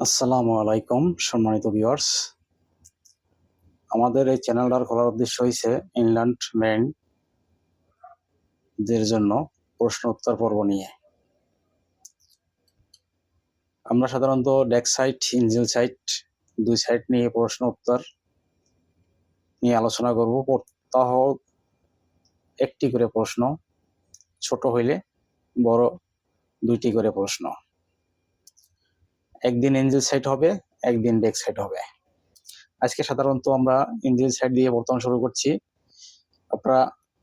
আসসালামু আলাইকুম সম্মানিত ভিউয়ার্স। আমাদের এই চ্যানেলটার খোলার উদ্দেশ্য হইছে ইনল্যান্ড মেরিনদের জন্য প্রশ্ন উত্তর পর্ব নিয়ে। আমরা সাধারণত ডেক সাইট, ইঞ্জিন সাইট দুই সাইট নিয়ে প্রশ্ন উত্তর নিয়ে আলোচনা করব। প্রত্যহ একটি করে প্রশ্ন, ছোট হইলে বড় দুইটি করে প্রশ্ন। একদিন ইঞ্জিন সাইট হবে, একদিন ডেক সাইট হবে। আজকে সাধারণত আমরা ইঞ্জিন সাইট দিয়ে বর্তমান শুরু করছি। আপনারা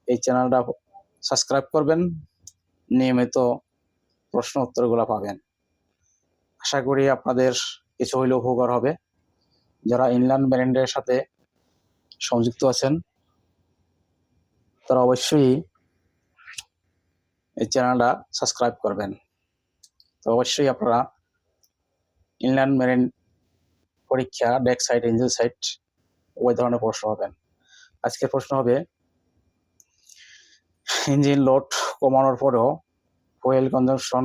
এই চ্যানেলটা সাবস্ক্রাইব করবেন, নিয়মিত প্রশ্ন উত্তরগুলো পাবেন। আশা করি আপনাদের কিছু হইলেও উপকার হবে। যারা ইনল্যান্ড মেরিনের সাথে সংযুক্ত আছেন তারা অবশ্যই এই চ্যানেলটা সাবস্ক্রাইব করবেন। তো অবশ্যই আপনারা ইনল্যান্ড মেরিন পরীক্ষা, ডেক সাইট, ইঞ্জিন সাইট ওই ধরনের প্রশ্ন পাবেন। আজকের প্রশ্ন হবে, ইঞ্জিন লোড কমানোর পরেও ফুয়েল কনজাম্পশন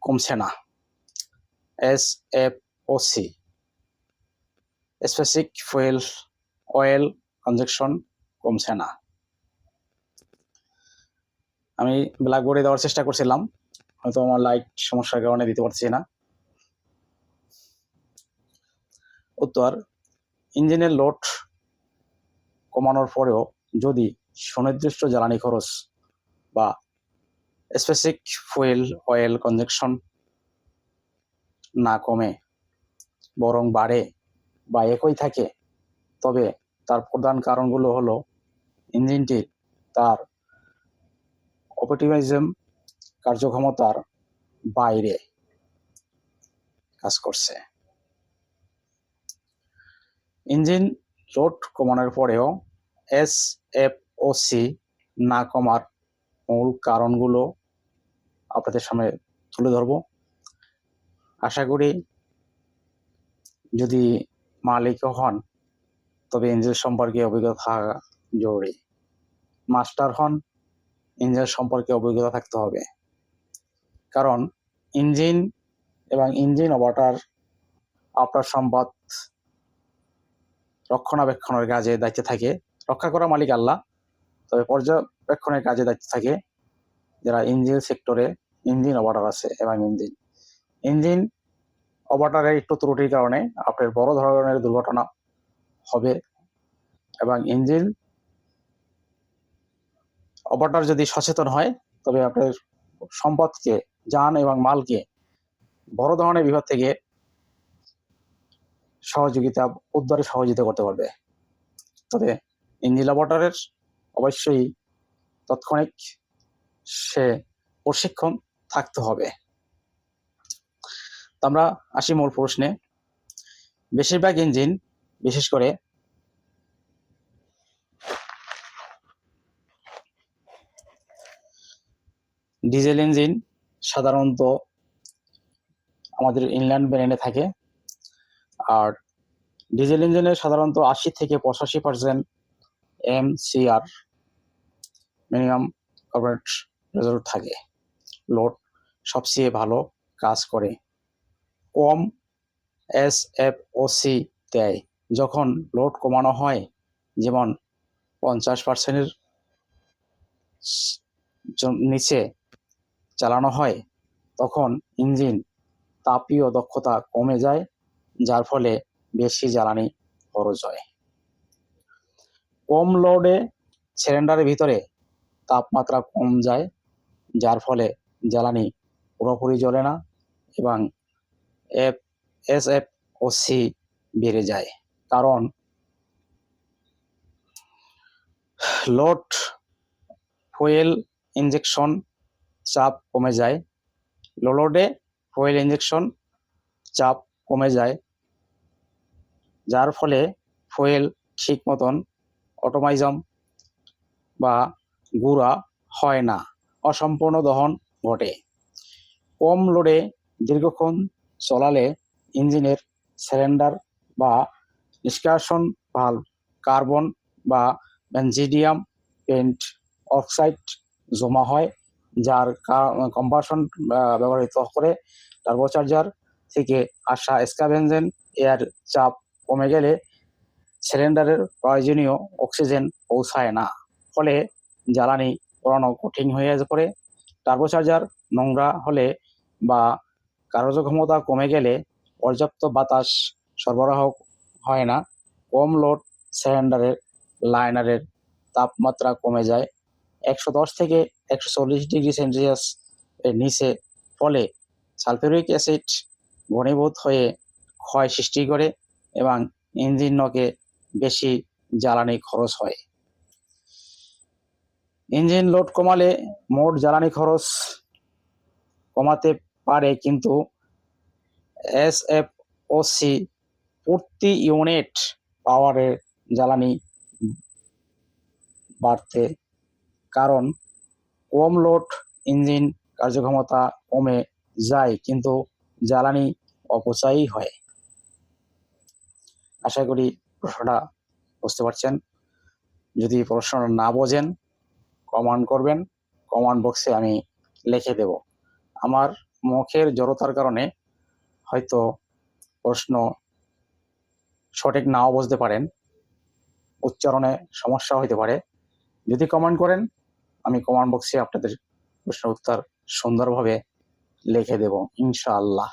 কমছে না। SFOC, specific fuel oil consumption কমছে না। আমি ব্ল্যাকবোর্ডে দেওয়ার চেষ্টা করছিলাম, হয়তো আমার লাইট সমস্যার কারণে দিতে পারছি না। উত্তর, ইঞ্জিনের লোড কমানোর পরেও যদি সুনির্দিষ্ট জ্বালানি খরচ বা স্পেসিফিক ফুয়েল অয়েল কনজাম্পশন না কমে, বরং বাড়ে বা একই থাকে, তবে তার প্রধান কারণগুলো হলো ইঞ্জিনটি তার অপটিমাইজম কার্যক্ষমতার বাইরে কাজ করছে। ইঞ্জিন লোড কমানোর পরেও SFOC না কমার মূল কারণগুলো আপনাদের সামনে তুলে ধরব। আশা করি যদি মালিকও হন তবে ইঞ্জিন সম্পর্কে অভিজ্ঞতা থাকা জরুরি। মাস্টার হন, ইঞ্জিন সম্পর্কে অভিজ্ঞতা থাকতে হবে। কারণ ইঞ্জিন এবং ইঞ্জিন অপারেটর আপনার সম্পদ রক্ষণাবেক্ষণের কাজে দায়িত্বে থাকে। রক্ষা করা মালিক আল্লাহ, তবে পর্যবেক্ষণের কাজে দায়িত্ব থাকে যারা ইঞ্জিন সেক্টরে ইঞ্জিন অপারেটর আছে। এবং ইঞ্জিন অপারেটরের একটু ত্রুটির কারণে আপনার বড় ধরনের দুর্ঘটনা হবে। এবং ইঞ্জিন অপারেটর যদি সচেতন হয় তবে আপনার সম্পদকে, যান এবং মালকে বড় ধরনের বিপদ থেকে উদ্ধারে সহযোগিতা করতে পারবে। তবে ইঞ্জিন অপারেটরের অবশ্যই তাৎক্ষণিক সে প্রশিক্ষণ থাকতে হবে। আমরা আসি মূল প্রশ্নে। বেশিরভাগ ইঞ্জিন, বিশেষ করে ডিজেল ইঞ্জিন সাধারণত আমাদের ইনল্যান্ড মেরিনে থাকে। আর ডিজেল ইঞ্জিনের সাধারণত 80 থেকে 85% MCR, মিনিমাম কার্বোরেট রেজাল্ট থাকে। লোড সবচেয়ে ভালো কাজ করে, কম SFOC দেয়। যখন লোড কমানো হয়, যেমন 50%-এর নিচে চালানো হয়, তখন ইঞ্জিন তাপীয় দক্ষতা কমে যায়, যার ফলে বেশি জ্বালানি খরচ হয়। কম লোডে সিলিন্ডারের ভিতরে তাপমাত্রা কম যায়, যার ফলে জ্বালানি পুরোপুরি জ্বলে না এবং SFOC বেড়ে যায়। কারণ লোড ফুয়েল ইঞ্জেকশন চাপ কমে যায়, লো লোডে ফুয়েল ইঞ্জেকশন চাপ কমে যায়, যার ফলে ফুয়েল ঠিক মতন অটোমাইজম বা গুঁড়া হয় না, অসম্পূর্ণ দহন ঘটে। কম লোডে দীর্ঘক্ষণ চলালে ইঞ্জিনের সিলিন্ডার বা নিষ্কাশন ভালভ কার্বন বা বেনজিডিয়াম পেন্ট অক্সাইড জমা হয় যার কম্বাসন ব্যবহৃত করে টার্বোচার্জার থেকে আসা স্ক্যাভেঞ্জেন এয়ার চাপ কমে গেলে সিলিন্ডারের প্রয়োজনীয় অক্সিজেন পৌঁছায় না, ফলে জ্বালানি পোড়ানো কঠিন হয়ে পড়ে। টার্বোচার্জার নোংরা হলে বা কার্যক্ষমতা কমে গেলে পর্যাপ্ত বাতাস সরবরাহ হয় না, কম লোড সিলিন্ডারের লাইনারের তাপমাত্রা কমে যায় 110 থেকে 140 ডিগ্রি সেলসিয়াস এর নিচে, ফলে সালফিউরিক অ্যাসিড ঘনীভূত হয়ে ক্ষয় সৃষ্টি করে এবং ইঞ্জিন নকে বেশি জ্বালানি খরচ হয়। ইঞ্জিন লোড কমালে মোট জ্বালানি খরচ কমাতে পারে, কিন্তু এসএফওসি প্রতি ইউনিট পাওয়ারের জ্বালানি বাড়তে, কারণ কম লোড ইঞ্জিন কার্যক্ষমতা কমে যায় কিন্তু জ্বালানি অপচয়ই হয়। আশা করি প্রশ্নটা বুঝতে পারছেন। যদি প্রশ্নটা না বোঝেন কমেন্ট করবেন, কমেন্ট বক্সে আমি লিখে দেব। আমার মুখের জড়তার কারণে হয়তো প্রশ্ন সঠিক নাও বুঝতে পারেন, উচ্চারণে সমস্যা হতে পারে। যদি কমেন্ট করেন আমি কমেন্ট বক্সে আপনাদের প্রশ্ন উত্তর সুন্দরভাবে লিখে দেব ইনশাআল্লাহ।